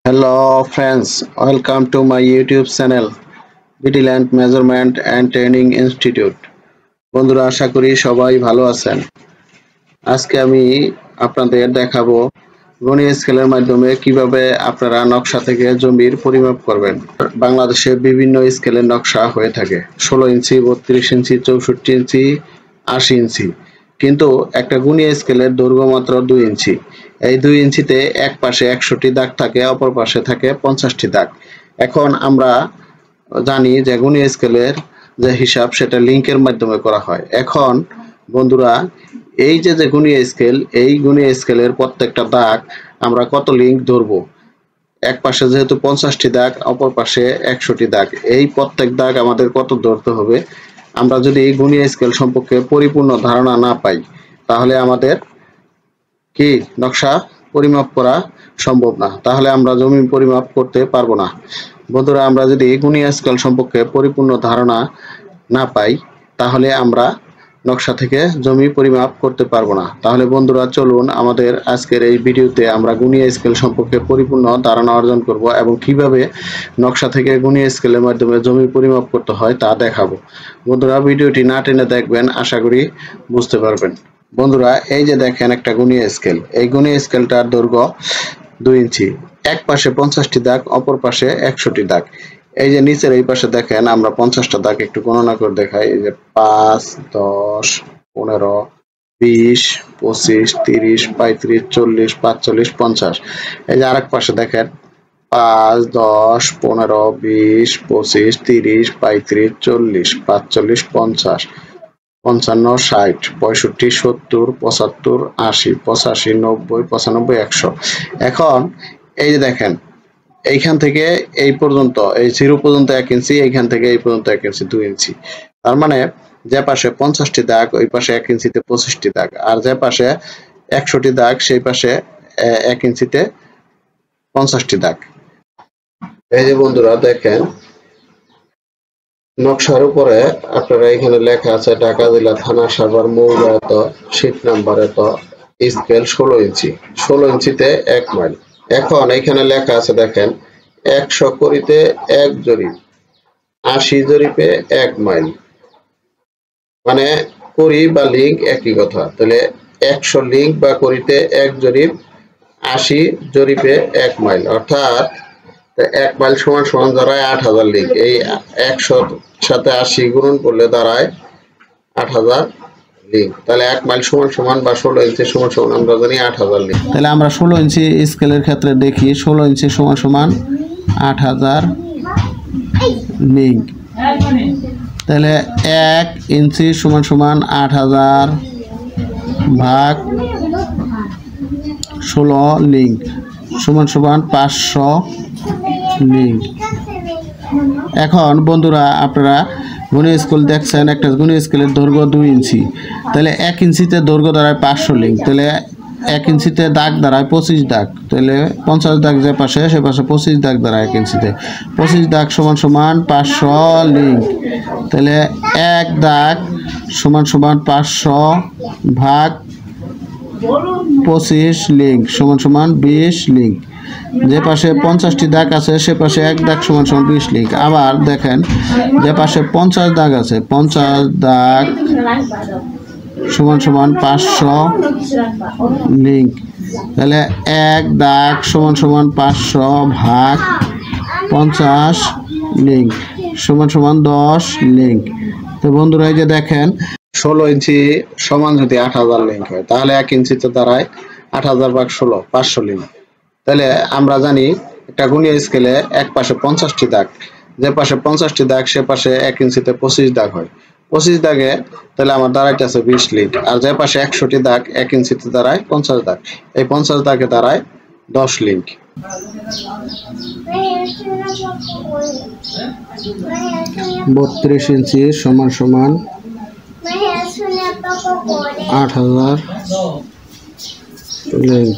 Hello friends, welcome to my YouTube channel Vigilant Measurement and Training Institute. বন্ধুরা আশা করি সবাই ভালো আছেন। আজকে আমি আপনাদের দেখাবো গণিত স্কেলের মাধ্যমে কিভাবে আপনারা নকশা থেকে জমির পরিমাপ করবেন। বাংলাদেশে বিভিন্ন স্কেলের নকশা হয়ে থাকে 16 ইঞ্চি 32 ইঞ্চি 64 ইঞ্চি 80 ইঞ্চি, কিন্তু একটা গুণীয় স্কেলের দৈর্ঘ্য মাত্র 2 ইঞ্চি। এই 2 ইঞ্চিতে এক পাশে 100টি দাগ থাকে, অপর পাশে থাকে 50টি দাগ। এখন আমরা জানি যে গুণীয় স্কেলের যে হিসাব সেটা লিঙ্কের মাধ্যমে করা হয়। এখন বন্ধুরা এই যে গুণীয় স্কেল, এই গুণীয় স্কেলের প্রত্যেকটা দাগ আমরা কত লিঙ্ক ধরবো। এক পাশে যেহেতু 50টি দাগ, অপর পাশে 100টি দাগ, এই প্রত্যেক দাগ আমাদের কত ধরতে হবে। আমরা যদি গুণীয় স্কেল সম্পর্কে পরিপূর্ণ ধারণা না পাই, তাহলে আমাদের কি নকশা পরিমাপ করা সম্ভব না, তাহলে আমরা জমি পরিমাপ করতে পারবো না। বন্ধুরা, আমরা যদি গুণীয় স্কেল সম্পর্কে পরিপূর্ণ ধারণা না পাই, তাহলে আমরা নকশা থেকে জমি পরিমাপ করতে পারবো না। তাহলে বন্ধুরা চলুন আমাদের আজকের এই ভিডিওতে আমরা গুণীয় স্কেল সম্পর্কে পরিপূর্ণ ধারণা অর্জন করব এবং কিভাবে নকশা থেকে গুণীয় স্কেলের মাধ্যমে জমি পরিমাপ করতে হয় তা দেখাবো। বন্ধুরা ভিডিওটি না টেনে দেখবেন, আশা করি বুঝতে পারবেন। বন্ধুরা এই যে দেখেন একটা গুণীয় স্কেল, এই গুণীয় স্কেলটার দৈর্ঘ্য 2 ইঞ্চি, এক পাশে 50টি দাগ, অপর পাশে 100টি দাগ। এই যে নিচের এই পাশে দেখেন আমরা 50টা দাগ একটু গণনা করে দেখাই। এই যে 5, 10, 15, 20, 25, 30, 35, 40, 45, 50। এই যে আরেক পাশে দেখেন 5, 10, 15, 20, 25, 30, 35, 40, 45, 50, 55, 60, 65, 70, 75, 80, 85, 90, 95, 100। এখন এই যে দেখেন এইখান থেকে এই পর্যন্ত, এই 0 পর্যন্ত 1 ইঞ্চি, এইখান থেকে এই পর্যন্ত 1 ইঞ্চি, 2 ইঞ্চি। তার মানে যে পাশে 50টি দাগ ওই পাশে 1 ইঞ্চিতে 25টি দাগ, আর যে পাশে 100টি দাগ সেই পাশে 1 ইঞ্চিতে 50টি দাগ। এই যে বন্ধুরা দেখেন নকশার উপরে আপনারা এখানে লেখা আছে ঢাকা জেলা থানা সাভার মৌজা এত, শীট নাম্বার এত, স্কেল 16 ইঞ্চি, 16 ইঞ্চিতে 1 মাইল। এখন এখানে লেখা আছে দেখেন 100 করিতে 1 জরিপ, 80 জরিপে 1 মাইল। মানে করি বা লিঙ্ক একই কথা। তাহলে 100 লিঙ্ক বা করিতে 1 জরিপ, 80 জরিপে 1 মাইল, অর্থাৎ 1 মাইল সমান সমান দাঁড়ায় 8000 লিঙ্ক। এই 100 সাথে 80 গুণন করলে দাঁড়ায় 8000 লিঙ্ক। তাহলে 1 মাইল সমান সমান বা 16 ইঞ্চি সমান সমান আমরা জানি 8000 লিঙ্ক। তাহলে আমরা 16 ইঞ্চি স্কেলের ক্ষেত্রে দেখি 16 ইঞ্চি সমান সমান 8000 লিঙ্ক। তাহলে 1 ইঞ্চি সমান সমান 8000 ভাগ 16 লিঙ্ক সমান সমান 500 লিঙ্ক। এখন বন্ধুরা আপনারা গুণীয় স্কেল দেখছেন, একটা গুণীয় স্কেলের দৈর্ঘ্য 2 ইঞ্চি, তাহলে 1 ইঞ্চিতে দৈর্ঘ্য দাঁড়ায় 500 লিঙ্ক। তাহলে 1 ইঞ্চিতে দাগ দাঁড়ায় 25 দাগ, তাহলে 50 দাগ যে পাশে সে পাশে 25 দাগ দাঁড়ায় 1 ইঞ্চিতে। 25 দাগ সমান সমান 500 লিঙ্ক। তাহলে 1 দাগ সমান সমান 500 ভাগ 25 লিঙ্ক সমান সমান 20 লিঙ্ক। যে পাশে 50টি দাগ আছে সে পাশে 1 দাগ সমান সমান 20 লিঙ্ক। আবার দেখেন যে পাশে 50 দাগ আছে, 50 দাগ সমান সমান 500 লিঙ্ক। তাহলে 1 দাগ সমান সমান 500 ভাগ 50 লিঙ্ক সমান সমান 10 লিঙ্ক। তো বন্ধুরা এই যে দেখেন 16 ইঞ্চি সমান যদি 8000 লিঙ্ক হয়, তাহলে 1 ইঞ্চিতে দাঁড়ায় 8000 ভাগ 16, 500 লিঙ্ক। তাহলে আমরা জানি একটা গুণীয় স্কেলে এক পাশে 50টি দাগ, যে পাশে 50টি দাগ সে পাশে 1 ইঞ্চিতে 25 দাগ হয়। 25 দাগে তাহলে আমার দাঁড়াইতেছে 20 লিঙ্ক। আর যে পাশে 100টি দাগ 1 ইঞ্চিতে দাঁড়ায় 50 দাগ, এই 50 দাগে দাঁড়ায় 10 লিঙ্ক। 32 ইঞ্চি সমান সমান 8000 লিঙ্ক।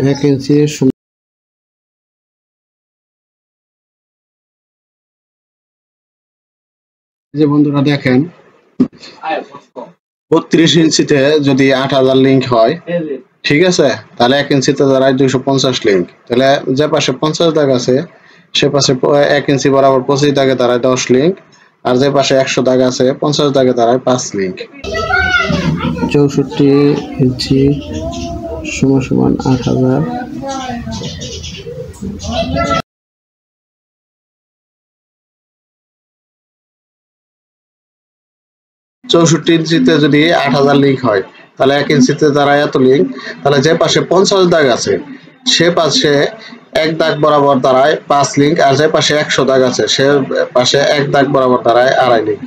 1 ইঞ্চি যে বন্ধুরা দেখেন 32 ইঞ্চিতে যদি 8000 লিঙ্ক হয়, ঠিক আছে, তাহলে 1 ইঞ্চিতে দাঁড়ায় 250 লিঙ্ক। তাহলে যে পাশে 50 দাগ আছে সে পাশে 1 ইঞ্চি বরাবর 25 দাগে দাঁড়ায় 10 লিঙ্ক, আর যে পাশে 100 দাগ আছে 50 দাগে দাঁড়ায় 5 লিঙ্ক। 64 ইঞ্চি সমান 8000। চৌষট্টি ইঞ্চিতে যদি 8000 লিঙ্ক হয় তাহলে 1 ইঞ্চিতে দাঁড়ায় এত লিঙ্ক। তাহলে যে পাশে 50 দাগ আছে সে পাশে 1 দাগ বরাবর দাঁড়ায় 5 লিঙ্ক, আর যে পাশে 100 দাগ আছে সে পাশে 1 দাগ বরাবর দাঁড়ায় 2.5 লিঙ্ক।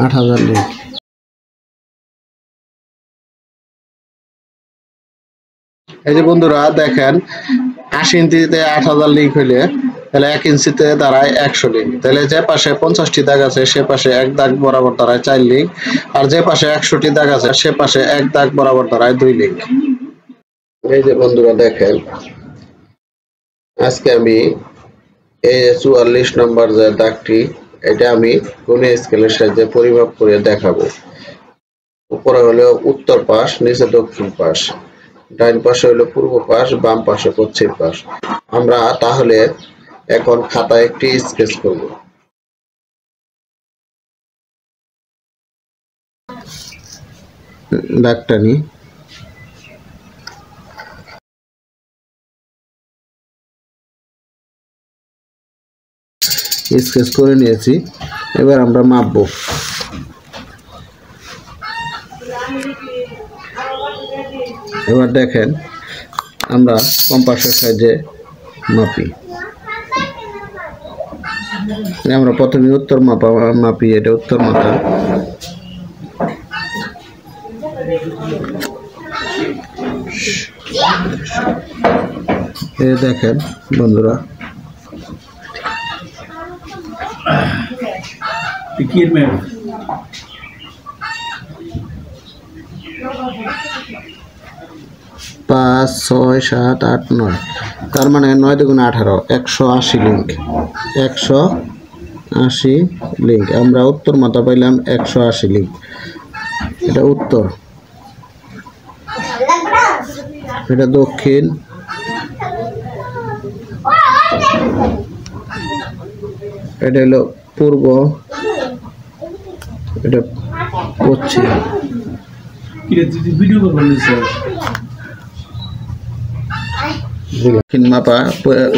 আট হাজার লিঙ্ক। এই যে বন্ধুরা দেখেন 80 ইঞ্চিতে 8000 লিঙ্ক হইলে তাহলে 1 ইঞ্চিতে দাঁড়ায় 100 লিঙ্ক। তাহলে যে পাশে 50টি দাগ আছে সে পাশে 1 দাগ বরাবর দাঁড়ায় 4 লিঙ্ক, আর যে পাশে 100টি দাগ আছে সে পাশে 1 দাগ বরাবর দাঁড়ায় 2 লিঙ্ক। এই যে বন্ধুরা দেখেন আজকে আমি এই 44 নম্বর যে দাগটি এটা আমি কোণে স্কেলের সাহায্যে পরিমাপ করে দেখাবো। উপরে হলো উত্তর পাশ, নিচে দক্ষিণ পাশ, ডান পাশে হলো পূর্ব পাশ, বাম পাশে পশ্চিম পাশ। আমরা তাহলে এখন খাতায় একটি স্কেচ করব। দাগটা নি স্কেচ করে নিয়েছি, এবার আমরা মাপবো। এবার দেখেন আমরা কম্পাসের সাহায্যে মাপি। আমরা প্রথমে উত্তর মাপি, এটা উত্তর মাথা। এই দেখেন বন্ধুরা 5, 6, 7, 8, 9, তার মানে 9 দুগুণে 18, 180 লিঙ্ক। 180 লিঙ্ক। আমরা উত্তর মাথা পাইলাম 180 লিঙ্ক। এটা উত্তর, এটা দক্ষিণ, এটা হলো পূর্ব, এটা পশ্চিম। দক্ষিণ মাথা,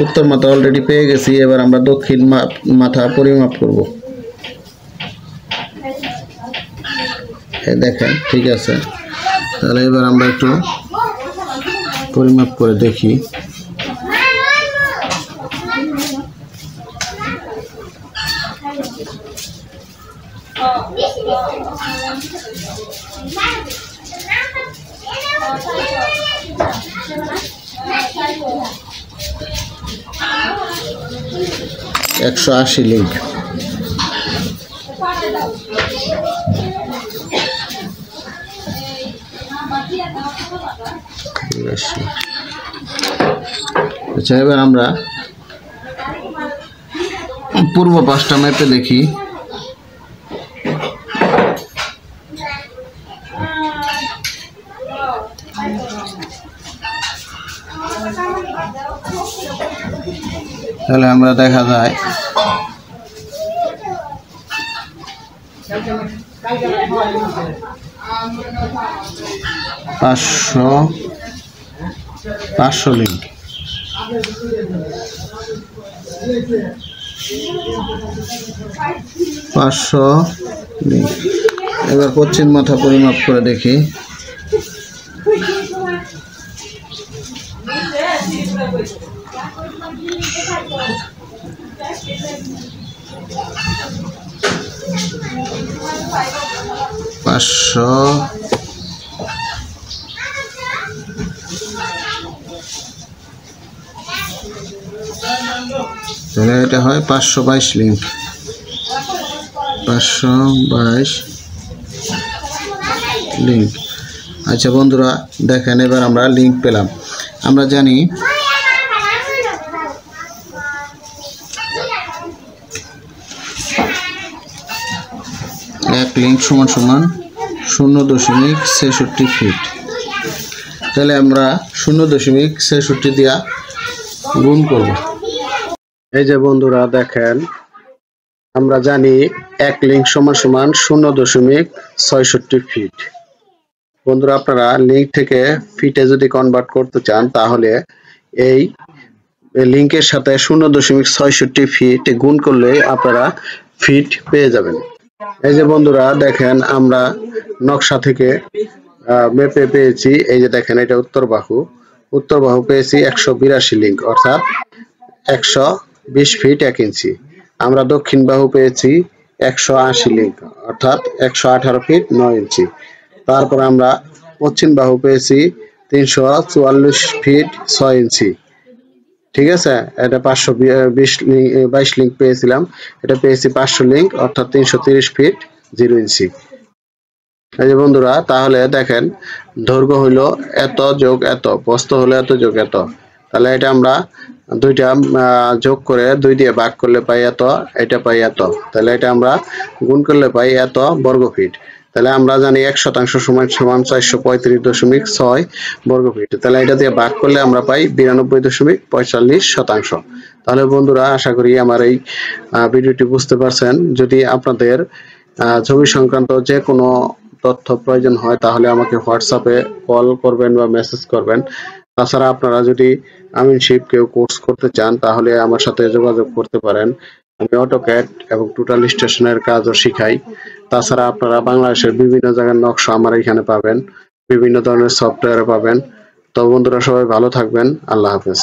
উত্তর মাথা অলরেডি পেয়ে গেছি, এবার আমরা দক্ষিণ মাথা পরিমাপ করব। দেখেন ঠিক আছে, তাহলে এবার আমরা একটু পরিমাপ করে দেখি। একশো 80 লিঙ্ক। আচ্ছা, এবার আমরা পূর্ব পাশটা মেপে দেখি। তাহলে আমরা দেখা যায় 500 লিঙ্ক। এবার পশ্চিম মাথা পরিমাপ করে দেখি। তাহলে এটা হয় 522 লিঙ্ক। 522 লিঙ্ক। আচ্ছা বন্ধুরা দেখেন, এবার আমরা লিঙ্ক পেলাম। আমরা জানি লিঙ্ক সমান সমান 0.66 ফিট। তাহলে আমরা 0.66 দিয়া গুণ করব। এই যে বন্ধুরা দেখেন, আমরা জানি এক লিঙ্ক সমান সমান 0.66 ফিট। বন্ধুরা আপনারা লিঙ্ক থেকে ফিটে যদি কনভার্ট করতে চান তাহলে এই লিঙ্কের সাথে 0.66 ফিট গুণ করলে আপনারা ফিট পেয়ে যাবেন। এই যে বন্ধুরা দেখেন, আমরা নকশা থেকে মেপে পেয়েছি। এই যে দেখেন, এটা উত্তর বাহু পেয়েছি 182 লিঙ্ক, অর্থাৎ 120 ফিট 1 ইঞ্চি। আমরা দক্ষিণ বাহু পেয়েছি 180 লিঙ্ক, অর্থাৎ 118 ফিট 9 ইঞ্চি। তারপর আমরা পশ্চিম বাহু পেয়েছি 344 ফিট 6 ইঞ্চি। ঠিক আছে, এটা 522 লিঙ্ক পেয়েছিলাম, এটা পেয়েছি 500 লিঙ্ক, অর্থাৎ 330 ফিট 0 ইঞ্চি। এই যে বন্ধুরা, তাহলে দেখেন দৈর্ঘ্য হইলো এত যোগ এত, প্রস্থ হলো এত যোগ এত। তাহলে এটা আমরা দুইটা যোগ করে 2 দিয়ে ভাগ করলে পাই এত, এটা পাই এত। তাহলে এটা আমরা গুণ করলে পাই এত বর্গ ফিট। তাহলে আমরা জানি 1% সমান 435.6 বর্গ ফিট। তাহলে এটা দিয়ে ভাগ করলে আমরা পাই 92.45%। তাহলে বন্ধুরা, আশা করি আমার এই ভিডিওটি বুঝতে পারছেন। যদি আপনাদের জমি সংক্রান্ত যে কোনো তথ্য প্রয়োজন হয় তাহলে আমাকে হোয়াটসঅ্যাপে কল করবেন বা মেসেজ করবেন। তাছাড়া আপনারা যদি আমিনশিপ কেউ কোর্স করতে চান তাহলে আমার সাথে যোগাযোগ করতে পারেন। আমি অটোক্যাড এবং টোটাল স্টেশনের কাজও শিখাই। তাছাড়া আপনারা বাংলাদেশের বিভিন্ন জায়গার নকশা আমার এখানে পাবেন, বিভিন্ন ধরনের সফটওয়্যার পাবেন। তো বন্ধুরা, সবাই ভালো থাকবেন। আল্লাহ হাফেজ।